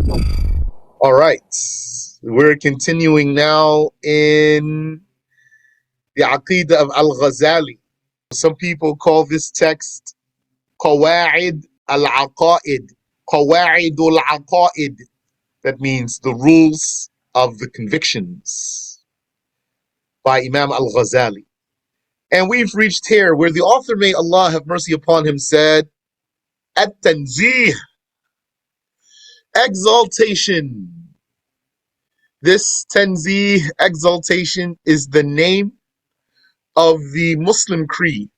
All right. We're continuing now in the Aqidah of Al-Ghazali. Some people call this text Qawa'id al-Aqa'id. Qawa'id al-Aqa'id. That means the rules of the convictions by Imam Al-Ghazali. And we've reached here where the author, may Allah have mercy upon him, said, At-Tanzih, exaltation. This Tanzih, exaltation, is the name of the Muslim creed.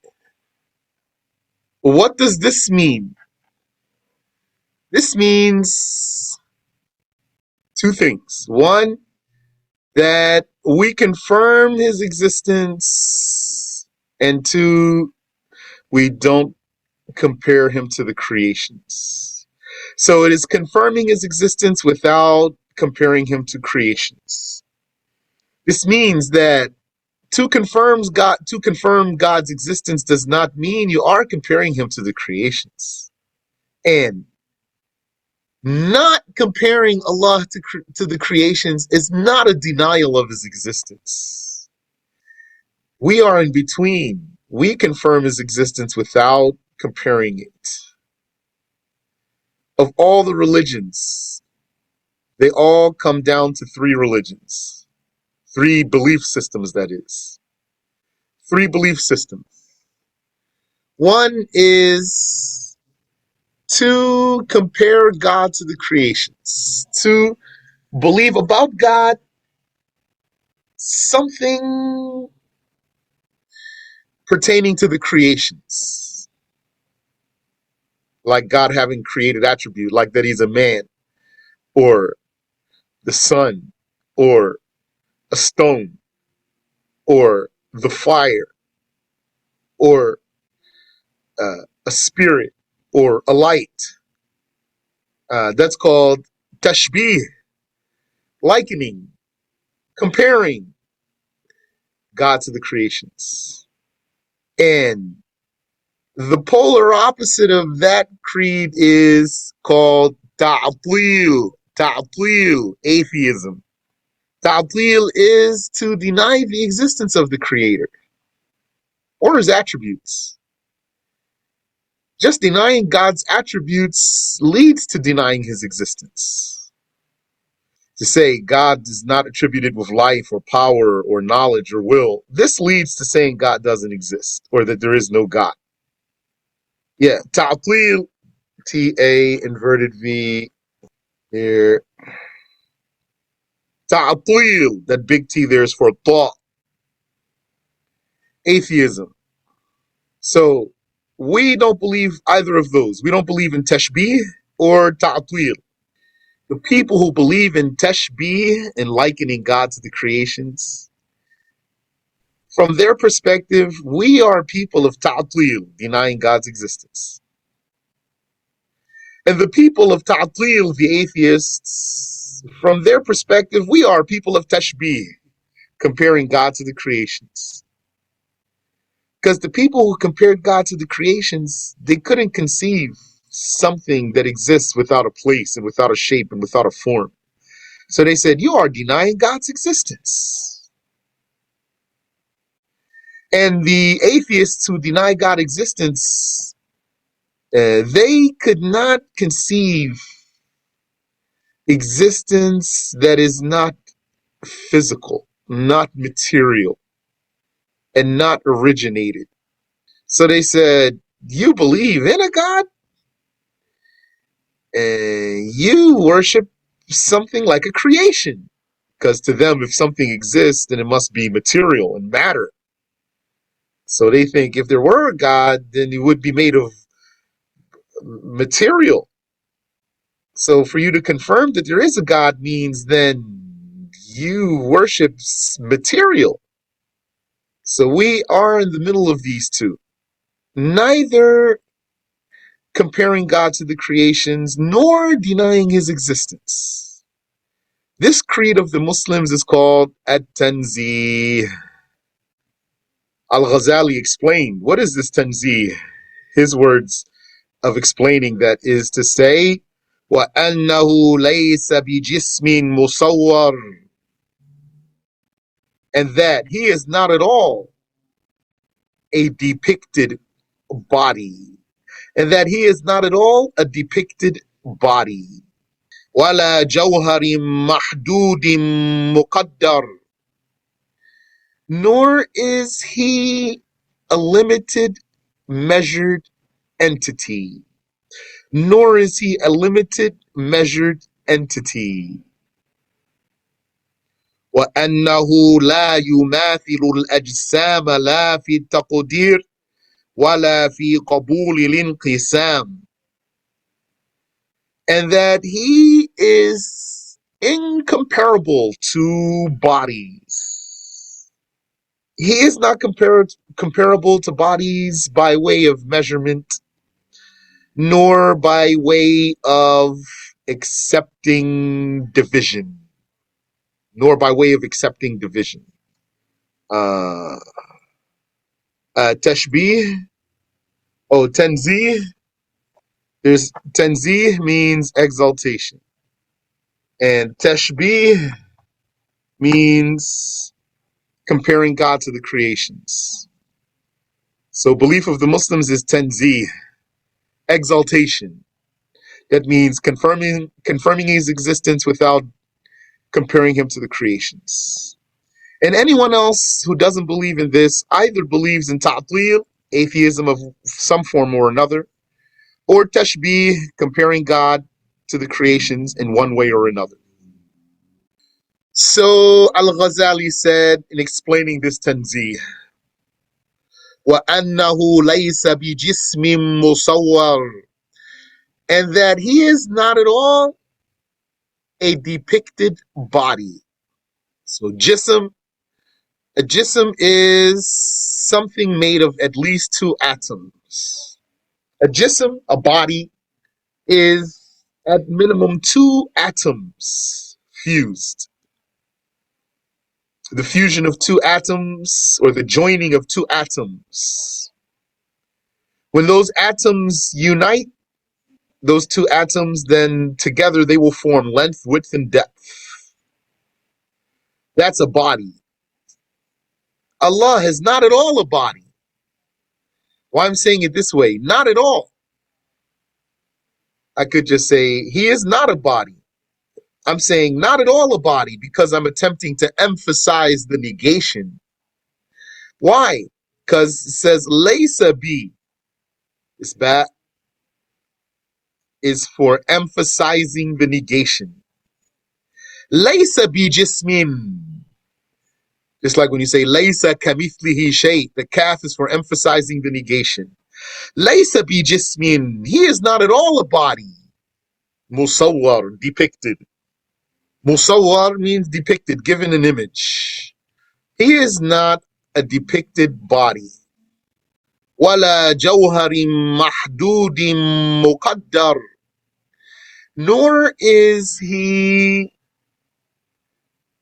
What does this mean? This means two things. One, that we confirm his existence, and two, we don't compare him to the creations. So it is confirming his existence without comparing him to creations. This means that to confirm God's existence does not mean you are comparing him to the creations. And not comparing Allah to the creations is not a denial of his existence. We are in between. We confirm his existence without comparing it. Of all the religions, they all come down to three religions. Three belief systems, that is. Three belief systems. One is to compare God to the creations, to believe about God something pertaining to the creations, like God having created attribute, like that he's a man, or the sun, or a stone, or the fire, or a spirit, or a light. That's called tashbih, likening, comparing God to the creations. And the polar opposite of that creed is called ta'til, atheism. Ta'til is to deny the existence of the Creator or his attributes. Just denying God's attributes leads to denying his existence. To say God is not attributed with life or power or knowledge or will, this leads to saying God doesn't exist or that there is no God. Yeah, ta'til, T-A inverted V here. Ta'til, that big T there is for ta', atheism. So we don't believe either of those. We don't believe in tashbih or ta'til. The people who believe in tashbih and likening God to the creations, from their perspective, we are people of ta'til, denying God's existence. And the people of ta'til, the atheists, from their perspective, we are people of tashbih, comparing God to the creations. Because the people who compared God to the creations, they couldn't conceive something that exists without a place and without a shape and without a form. So they said, you are denying God's existence. And the atheists who deny God's existence, they could not conceive existence that is not physical, not material, and not originated. So they said, you believe in a God? You worship something like a creation. Because to them, if something exists, then it must be material and matter. So they think if there were a God, then it would be made of material. So for you to confirm that there is a God means then you worship material. So we are in the middle of these two. Neither comparing God to the creations nor denying his existence. This creed of the Muslims is called At-Tanzih. Al-Ghazali explained, what is this Tanzih? His words of explaining that is to say, وأنه ليس بجسم مصور, and that he is not at all a depicted body, and that he is not at all a depicted body. ولا جوهر محدود مقدر, nor is he a limited measured entity, nor is he a limited measured entity. وأنه لا يماثل الأجسام لا في التقدير ولا في قبول الانقسام, and that he is incomparable to bodies. He is not comparable to bodies by way of measurement, nor by way of accepting division, nor by way of accepting division. Tashbih, tanzih. There's tanzih means exaltation, and tashbih means comparing God to the creations. So belief of the Muslims is tanzih, exaltation. That means confirming his existence without comparing him to the creations. And anyone else who doesn't believe in this either believes in ta'til, atheism of some form or another, or tashbih, comparing God to the creations in one way or another. So Al-Ghazali said in explaining this tanzih, وَأَنَّهُ لَيْسَ بِجِسْمٍ مُصَوَّرٍ, and that he is not at all a depicted body. So a jism is something made of at least two atoms. A jism, a body, is at minimum two atoms fused. The fusion of two atoms, or the joining of two atoms. When those atoms unite, those two atoms, then together they will form length, width, and depth. That's a body. Allah is not at all a body. Why I'm saying it this way, not at all. I could just say, he is not a body. I'm saying not at all a body because I'm attempting to emphasize the negation. Why? Because it says, laysa bi. This bat is for emphasizing the negation. Laysa bi jismin. Just like when you say, laysa kamithlihi shay, the kaf is for emphasizing the negation. Laysa bi jismin. He is not at all a body. Musawwar, depicted. Musawwar means depicted, given an image. He is not a depicted body. Wala jawharin mahdudin muqaddar. Nor is he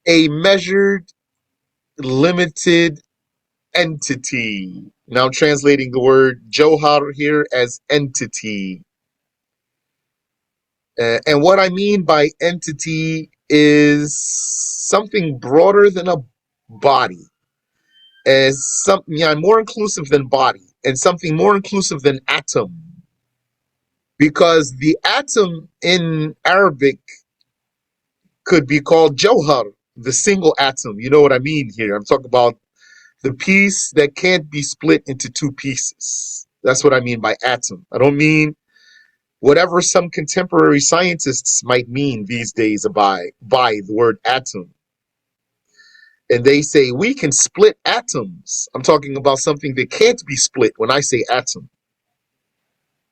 a measured, limited entity. Now translating the word Johar here as entity. And what I mean by entity is something broader than a body, as something more inclusive than body, and something more inclusive than atom. Because the atom in Arabic could be called Johar, the single atom. You know what I mean here. I'm talking about the piece that can't be split into two pieces. That's what I mean by atom. I don't mean whatever some contemporary scientists might mean these days by the word atom. And they say we can split atoms. I'm talking about something that can't be split when I say atom.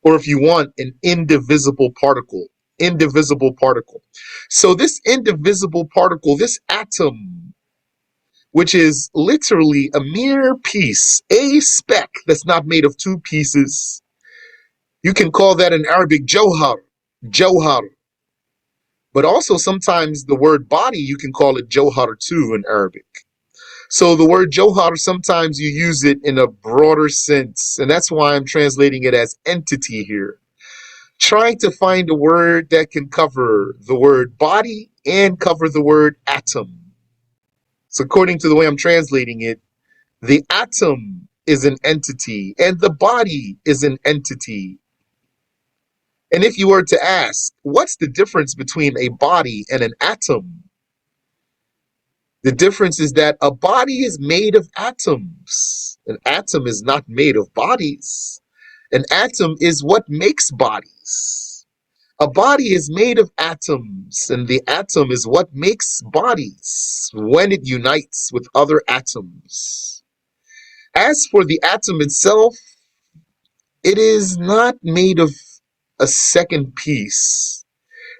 Or if you want, an indivisible particle. Indivisible particle. So this indivisible particle, this atom, which is literally a mere piece, a speck that's not made of two pieces, you can call that in Arabic Johar. Johar. But also sometimes the word body, you can call it Johar too in Arabic. So the word Johar, sometimes you use it in a broader sense. And that's why I'm translating it as entity here. trying to find a word that can cover the word body and cover the word atom. So according to the way I'm translating it, the atom is an entity and the body is an entity. And if you were to ask, what's the difference between a body and an atom? The difference is that a body is made of atoms. An atom is not made of bodies. An atom is what makes bodies. A body is made of atoms, and the atom is what makes bodies when it unites with other atoms. As for the atom itself, it is not made of a second piece.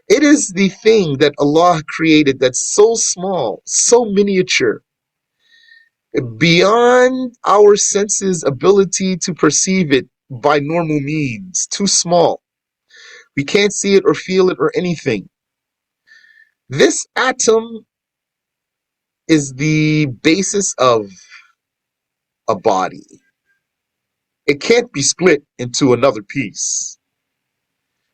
It is the thing that Allah created that's so small, so miniature, beyond our senses' ability to perceive it by normal means, too small. We can't see it or feel it or anything. This atom is the basis of a body. It can't be split into another piece.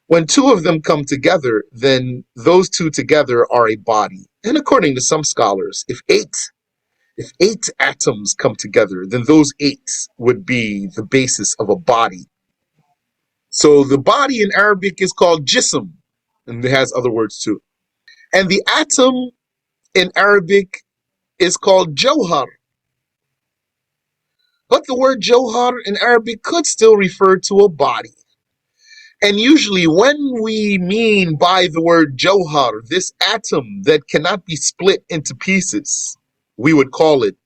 When two of them come together, then those two together are a body. And according to some scholars, if eight atoms come together, then those eight would be the basis of a body. So the body in Arabic is called jism, and it has other words too. And the atom in Arabic is called jawhar. But the word jawhar in Arabic could still refer to a body. And usually when we mean by the word jawhar, this atom that cannot be split into pieces, we would call it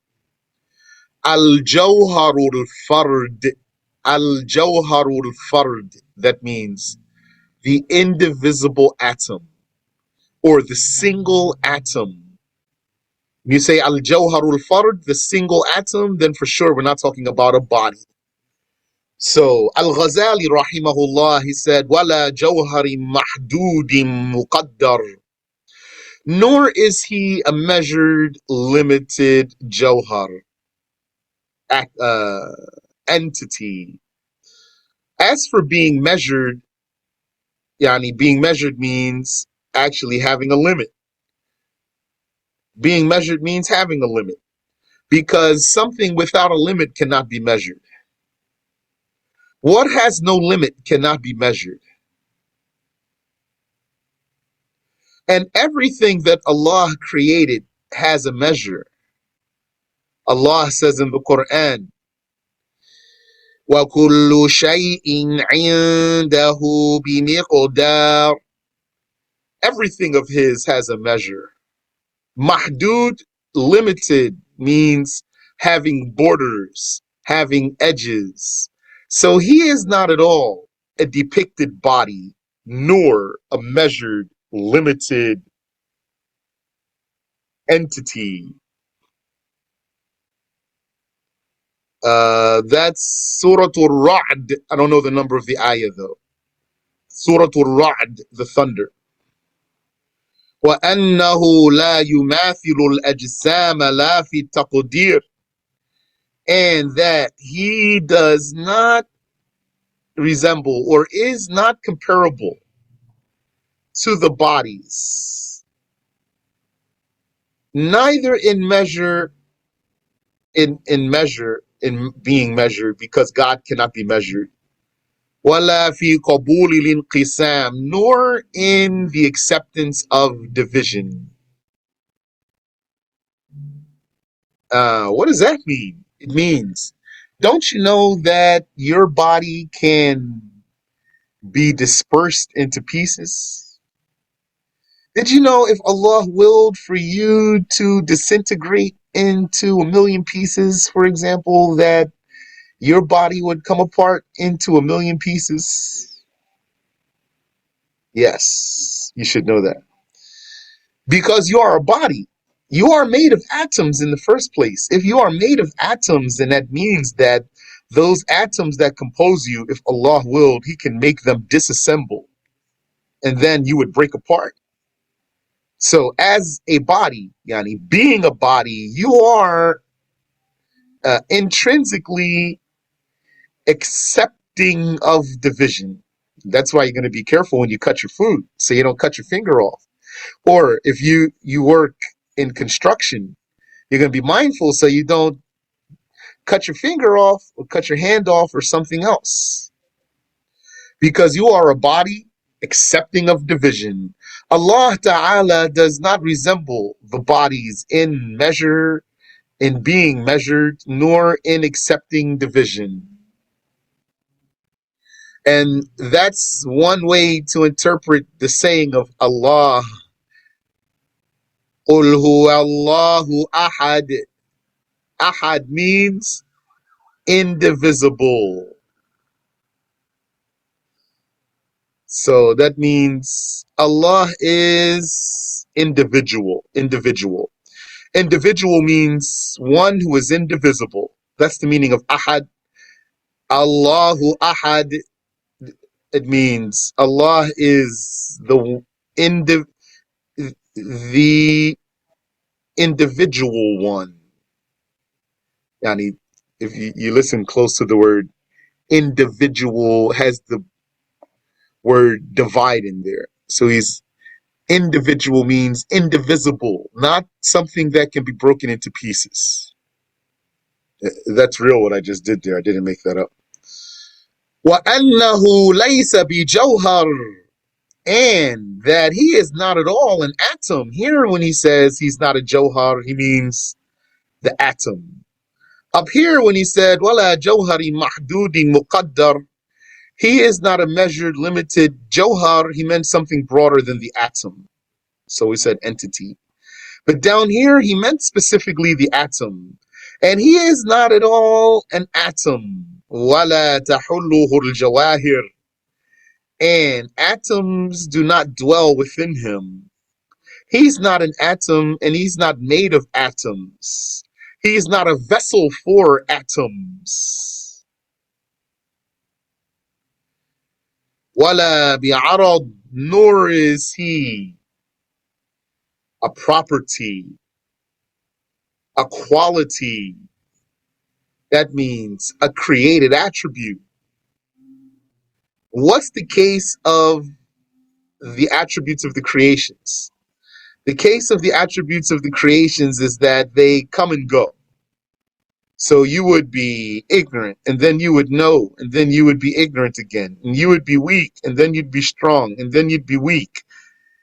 al-jawharul fard. Al-jawharul fard. That means the indivisible atom or the single atom. When you say al-jawharul fard, the single atom, then for sure we're not talking about a body. So Al-Ghazali rahimahullah, he said, وَلَا جَوْهَرٍ مَحْدُودٍ مُقَدَّرٍ. Nor is he a measured, limited jawhar, entity. As for being measured, being measured means actually having a limit. Being measured means having a limit, because something without a limit cannot be measured. What has no limit cannot be measured. And everything that Allah created has a measure. Allah says in the Quran, وَكُلُّ شَيْءٍ عِنْدَهُ بِمِقْدَارٍ. Everything of His has a measure. Mahdud, limited, means having borders, having edges. So He is not at all a depicted body, nor a measured, limited entity. That's Surah Al-Ra'd. I don't know the number of the ayah though. Surah Al-Ra'd, the thunder. وَأَنَّهُ لَا يُمَاثِلُ الْأَجْسَامَ لَا فِي التَّقْدِيرِ. And that He does not resemble or is not comparable to the bodies, neither in measure, in being measured, because God cannot be measured, وَلَا فِي قَبُولِ الْإِنْقِسَامِ, nor in the acceptance of division. What does that mean? It means, don't you know that your body can be dispersed into pieces? Did you know if Allah willed for you to disintegrate into a million pieces, for example, that your body would come apart into a million pieces? Yes, you should know that. Because you are a body. You are made of atoms in the first place. If you are made of atoms, then that means that those atoms that compose you, if Allah willed, He can make them disassemble, and then you would break apart. So as a body, being a body, you are intrinsically accepting of division. That's why you're going to be careful when you cut your food, so you don't cut your finger off. Or if you work in construction, you're going to be mindful so you don't cut your finger off or cut your hand off or something else. Because you are a body accepting of division. Allah Ta'ala does not resemble the bodies in measure, in being measured, nor in accepting division. And that's one way to interpret the saying of Allah. Qul huwa Allahu ahad. Ahad means indivisible. So that means Allah is individual. Individual. Individual means one who is indivisible. That's the meaning of ahad. Allahu ahad. It means Allah is the individual one. Yani, if you listen close to the word, individual has the word divide in there. So he's individual means indivisible, not something that can be broken into pieces. That's real what I just did there. I didn't make that up. وَأَنَّهُ لَيْسَ بِجَوْهَرٍ, and that he is not at all an atom. Here when he says he's not a Johar, he means the atom. Up here when he said وَلَا جَوْهَرِ مَحْدُودٍ مُقَدَّرٍ, he is not a measured, limited Johar. He meant something broader than the atom. So we said entity. But down here, he meant specifically the atom. And he is not at all an atom. وَلَا تَحُلُّهُ الْجَوَاهِرُ, and atoms do not dwell within him. He's not an atom, and he's not made of atoms. He's not a vessel for atoms. وَلَا بِعَرَضٍ, nor is he a property, a quality. That means a created attribute. What's the case of the attributes of the creations? The case of the attributes of the creations is that they come and go. So you would be ignorant, and then you would know, and then you would be ignorant again. And you would be weak, and then you'd be strong, and then you'd be weak.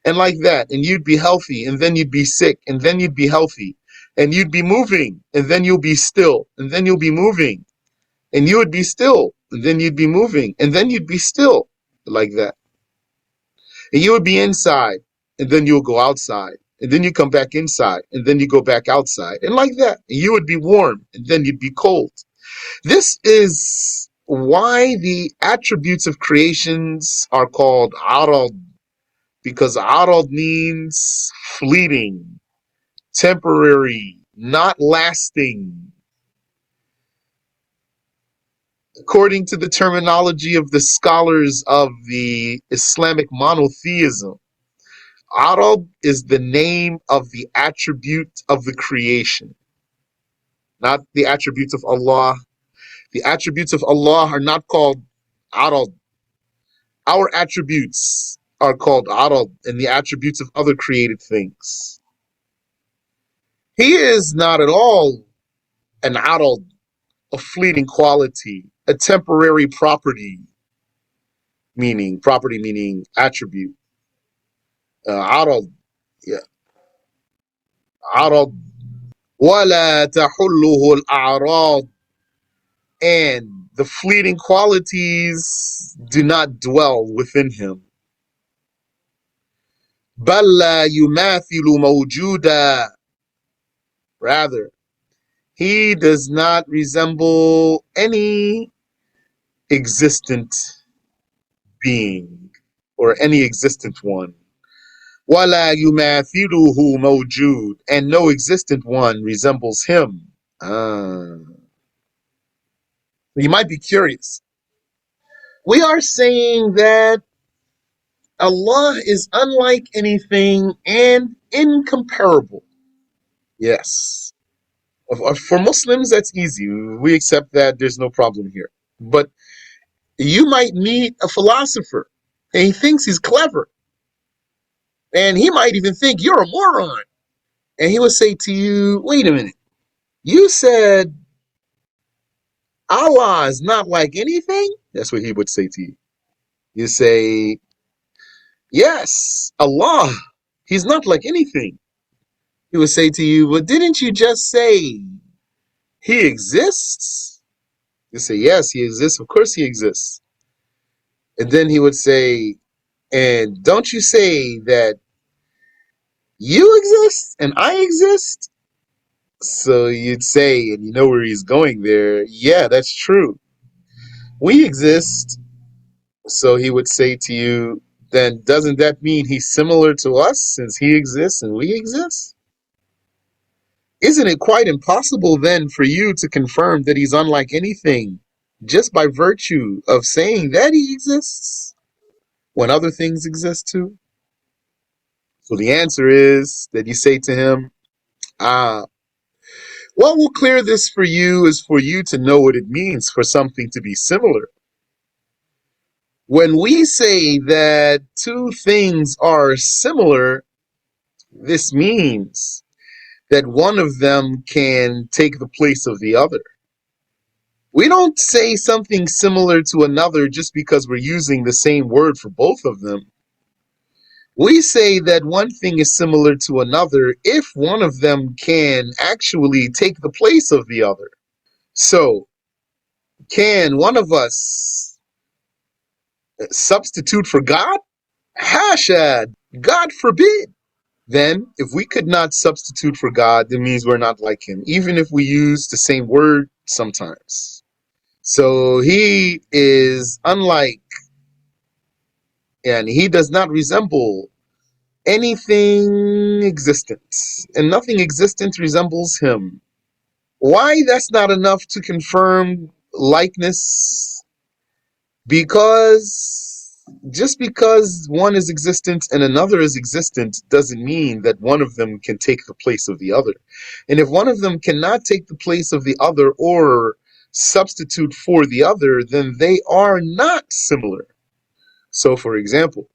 And like that. And you'd be healthy, and then you'd be sick, and then you'd be healthy. And you'd be moving, and then you'll be still, and then you'll be moving. And you would be still, and then you'd be moving, and then you'd be still, like that. And you would be inside, and then you'll go outside, and then you come back inside, and then you go back outside, and like that. And you would be warm, and then you'd be cold. This is why the attributes of creations are called arad, because arad means fleeting, temporary, not lasting. According to the terminology of the scholars of the Islamic monotheism, Arab is the name of the attribute of the creation, not the attributes of Allah. The attributes of Allah are not called Arab. Our attributes are called Arab, and the attributes of other created things. He is not at all an Arab, a fleeting quality, a temporary property, meaning attribute. Arad, yeah, Arad. وَلَا تَحُلُّهُ الْأَعْرَاض, and the fleeting qualities do not dwell within him. بَلْ لَا يُمَاثِلُ مَوْجُودًا, rather, he does not resemble any existent being or any existent one. وَلَا يُمَاثِلُهُ مَوْجُودٌ, and no existent one resembles him. You might be curious. We are saying that Allah is unlike anything and incomparable. Yes. For Muslims, that's easy. We accept that. There's no problem here. But you might meet a philosopher and he thinks he's clever. And he might even think you're a moron. And he would say to you, wait a minute, you said Allah is not like anything? That's what he would say to you. You say, yes, Allah, he's not like anything. He would say to you, but didn't you just say he exists? You say, yes, he exists. Of course he exists. And then he would say, and don't you say that you exist and I exist? So you'd say, and you know where he's going there, yeah, that's true. We exist. So he would say to you, then doesn't that mean he's similar to us since he exists and we exist? Isn't it quite impossible then for you to confirm that he's unlike anything just by virtue of saying that he exists when other things exist too? So the answer is that you say to him, ah, what will clear this for you is for you to know what it means for something to be similar. When we say that two things are similar, this means that one of them can take the place of the other. We don't say something similar to another just because we're using the same word for both of them. We say that one thing is similar to another if one of them can actually take the place of the other. So, can one of us substitute for God? Hasha, God forbid. Then, if we could not substitute for God, that means we're not like him, even if we use the same word sometimes. So he is unlike, and he does not resemble anything existent, and nothing existent resembles him. Why that's not enough to confirm likeness? Because just because one is existent and another is existent doesn't mean that one of them can take the place of the other. And if one of them cannot take the place of the other or substitute for the other, then they are not similar. So, for example,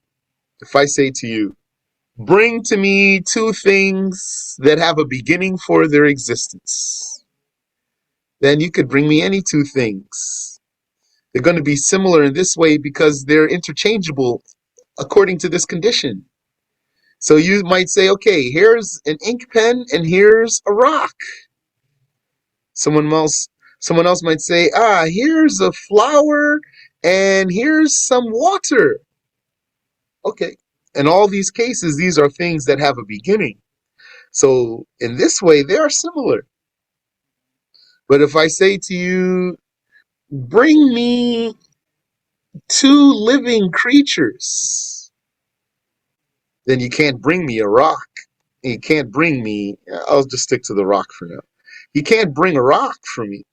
if I say to you, bring to me two things that have a beginning for their existence, then you could bring me any two things. They're going to be similar in this way because they're interchangeable according to this condition. So you might say, okay, here's an ink pen and here's a rock. Someone else might say, here's a flower and here's some water. Okay. In all these cases, these are things that have a beginning. So in this way, they are similar. But if I say to you, bring me two living creatures, then you can't bring me a rock. You can't bring me, I'll just stick to the rock for now. You can't bring a rock for me.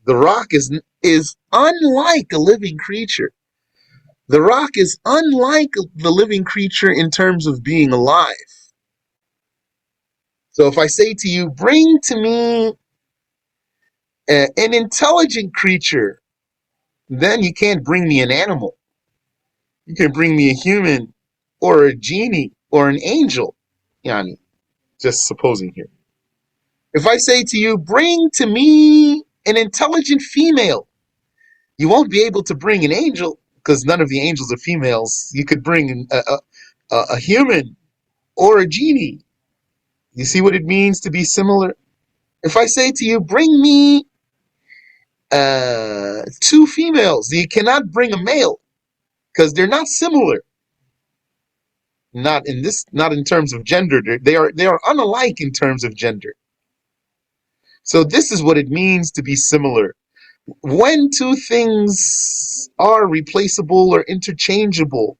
The rock is unlike a living creature. The rock is unlike the living creature in terms of being alive. So if I say to you, bring to me an intelligent creature, then you can't bring me an animal. You can bring me a human or a genie or an angel. Yani, just supposing here. If I say to you, bring to me an intelligent female, you won't be able to bring an angel because none of the angels are females. You could bring a human or a genie. You see what it means to be similar? If I say to you, bring me two females, you cannot bring a male because they're not similar. Not in terms of gender. They are unalike in terms of gender. So this is what it means to be similar. When two things are replaceable or interchangeable,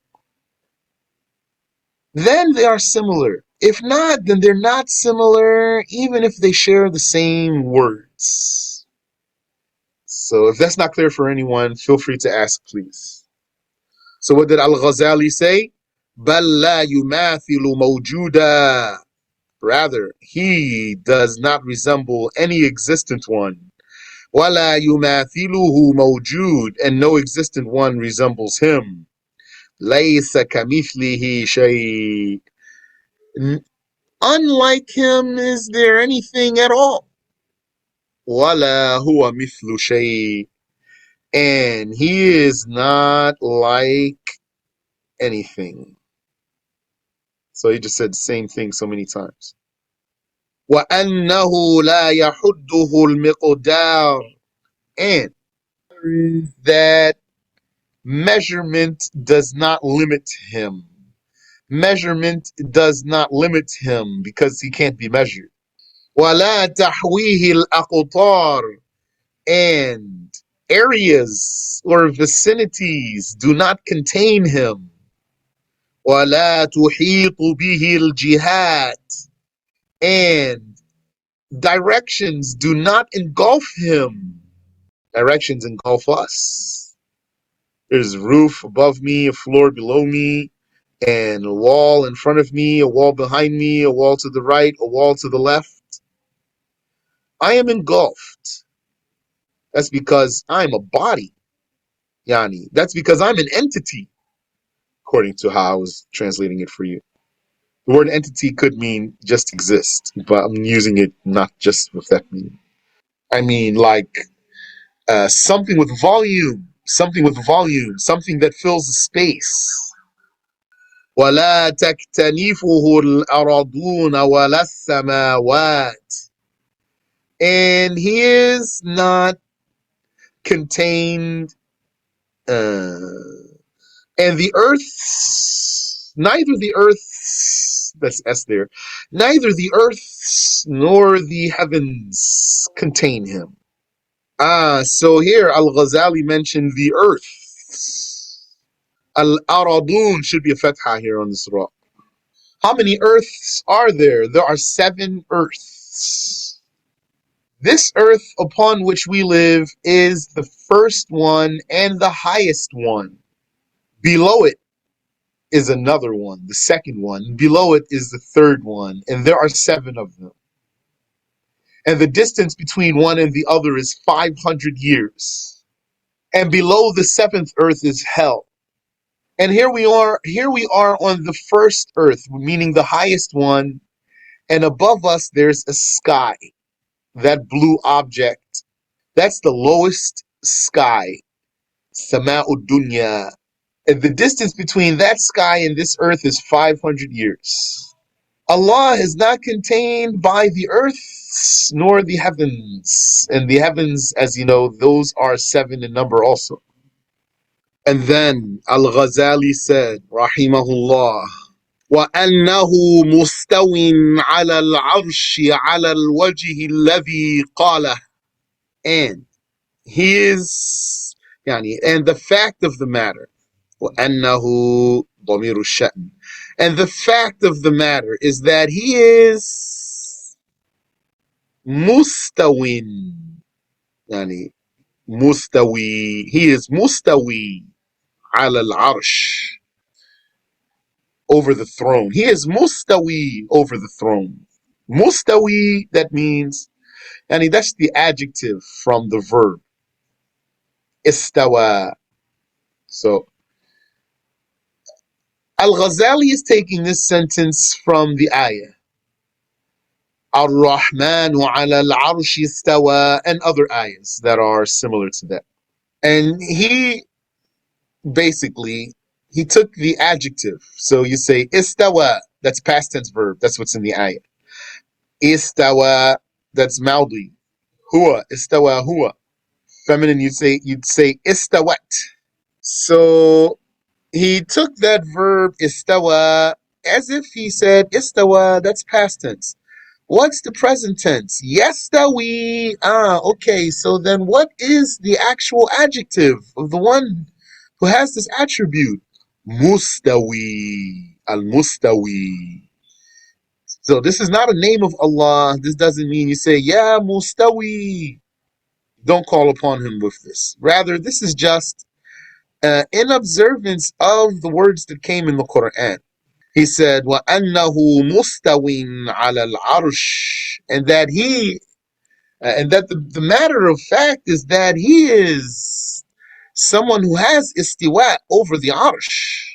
then they are similar. If not, then they're not similar, even if they share the same words. So if that's not clear for anyone, feel free to ask, please. So what did Al-Ghazali say? بَلْ لَا يُمَاثِلُ مَوْجُودًا. Rather, he does not resemble any existent one. وَلَا يُمَاثِلُهُ مَوْجُود. And no existent one resembles him. لَيْسَ كَمِثْلِهِ شَيْءٍ. Unlike him, is there anything at all? وَلَا هُوَ مِثْلُ شَيْءٍ. And he is not like anything. So he just said the same thing so many times. وَأَنَّهُ لَا يَحُدُّهُ الْمِقْدَارِ. And that measurement does not limit him. Measurement does not limit him because he can't be measured. وَلَا تَحْوِيهِ الْأَقْطَارِ. And areas or vicinities do not contain him. وَلَا تُحِيطُ بِهِ الْجِهَاتِ. And directions do not engulf him. Directions engulf us. There's a roof above me, a floor below me, and a wall in front of me, a wall behind me, a wall to the right, a wall to the left. I am engulfed. That's because I'm a body. Yani, that's because I'm an entity, according to how I was translating it for you. The word entity could mean just exist, but I'm using it not just with that meaning. I mean, like something with volume, something with volume, something that fills the space. وَلَا تَكْتَنِفُهُ الْأَرَضُونَ وَلَا السَّمَاوَاتِ. And he is not contained, and the earths, neither the earths, that's S there, neither the earths nor the heavens contain him. So here Al-Ghazali mentioned the earths. Al-Aradun should be a fatha here on this rock. How many earths are there? There are 7 earths. This earth upon which we live is the first one and the highest one. Below it is another one, the second one. Below it is the third one, and there are 7 of them. And the distance between one and the other is 500 years. And below the 7th earth is hell. And here we are on the first earth, meaning the highest one, and above us there's a sky, that blue object. That's the lowest sky, Sama'ud Dunya. And the distance between that sky and this earth is 500 years. Allah is not contained by the earths nor the heavens. And the heavens, as you know, those are 7 in number also. And then Al-Ghazali said, Rahimahullah, وَأَنَّهُ مُسْتَوٍ عَلَى الْعَرْشِ عَلَى الْوَجْهِ الَّذِي قَالَهُ. And he is, and the fact of the matter, وَأَنَّهُ ضَمِيرُ الشَّأْنِ. And the fact of the matter is that he is mustawin, mustawi. He is mustawi ala al-arsh, over the throne. He is mustawi over the throne. Mustawi, that means, that's the adjective from the verb istawa. So Al-Ghazali is taking this sentence from the ayah Ar-Rahmanu ala al-arshi istawa, and other ayahs that are similar to that. And he took the adjective. So you say istawa, that's past tense verb, that's what's in the ayah. Istawa, that's maudi. Huwa, istawa huwa. Feminine, you'd say istawat. So he took that verb istawa as if he said istawa, that's past tense. What's the present tense? Yastawi. Okay, so then what is the actual adjective of the one who has this attribute? Mustawi. Al-Mustawi. So this is not a name of Allah. This doesn't mean you say, yeah, Mustawi. Don't call upon him with this. Rather, this is just in observance of the words that came in the Quran. He said, وَأَنَّهُ مُسْتَوٍ عَلَى الْعَرْشِ. And that the matter of fact is that he is someone who has istiwa over the arsh.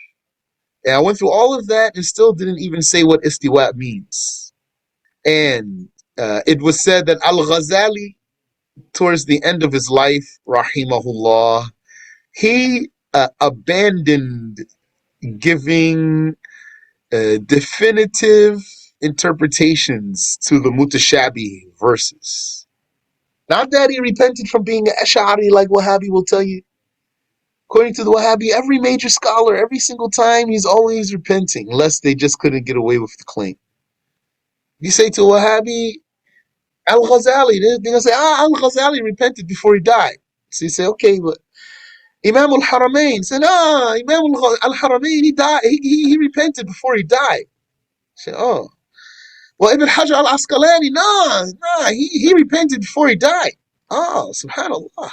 And I went through all of that and still didn't even say what istiwa means. And it was said that Al-Ghazali, towards the end of his life, rahimahullah, he abandoned giving definitive interpretations to the mutashabi verses. Not that he repented from being an Ash'ari like Wahhabi will tell you. According to the Wahhabi, every major scholar, every single time, he's always repenting, unless they just couldn't get away with the claim. You say to a Wahhabi, Al-Ghazali, they're going to say, Al-Ghazali repented before he died. So you say, okay, but Imam al-Haramain said, Imam al-Haramain, he died, he repented before he died. Say, oh. Well, Ibn Hajar al-Asqalani, he repented before he died. Oh, subhanallah.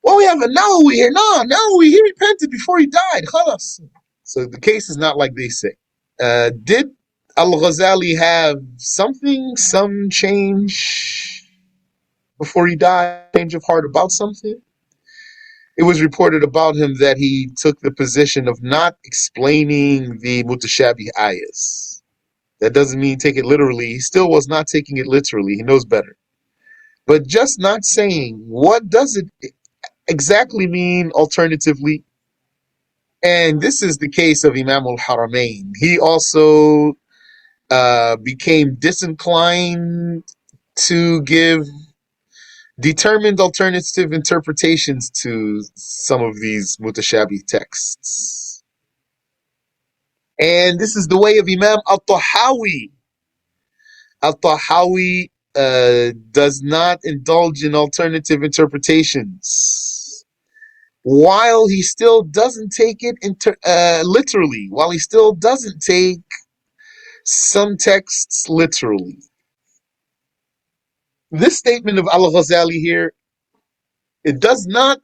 Well, we have a Nawawi here. No, he repented before he died. Khalas. So the case is not like they say. Did Al-Ghazali have some change before he died, change of heart about something? It was reported about him that he took the position of not explaining the mutashabih ayahs. That doesn't mean take it literally. He still was not taking it literally. He knows better. But just not saying, what does it exactly mean alternatively? And this is the case of Imam al-Haramain. He also became disinclined to give determined alternative interpretations to some of these mutashabih texts. And this is the way of Imam al-Tahawi. Al-Tahawi does not indulge in alternative interpretations, while he still doesn't take it literally, while he still doesn't take some texts literally. This statement of Al-Ghazali here, it does not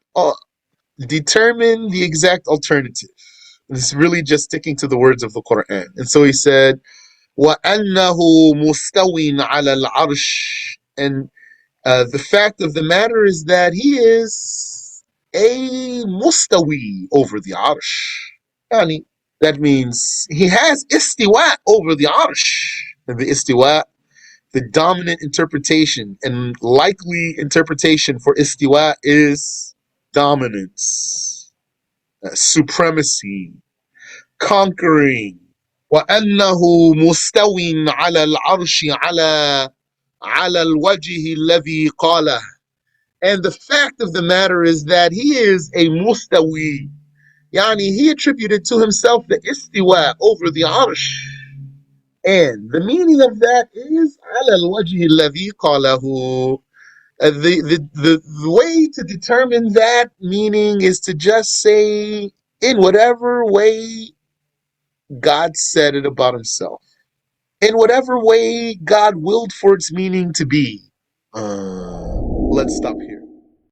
determine the exact alternative. It's really just sticking to the words of the Quran. And so he said, وَأَنَّهُ مُسْتَوٍ عَلَى الْعَرْشِ. And the fact of the matter is that he is a mustawi over the arsh. Yani, that means he has istiwa over the arsh. And the istiwa, the dominant interpretation and likely interpretation for istiwa is dominance, supremacy, conquering. وأنه مستو على العرش على الوجه الذي قاله. And the fact of the matter is that he is a mustawi. Yani, he attributed to himself the istiwa over the arsh. And the meaning of that is على الوجه الذي قاله. The way to determine that meaning is to just say, in whatever way God said it about himself, in whatever way God willed for its meaning to be. Let's stop here.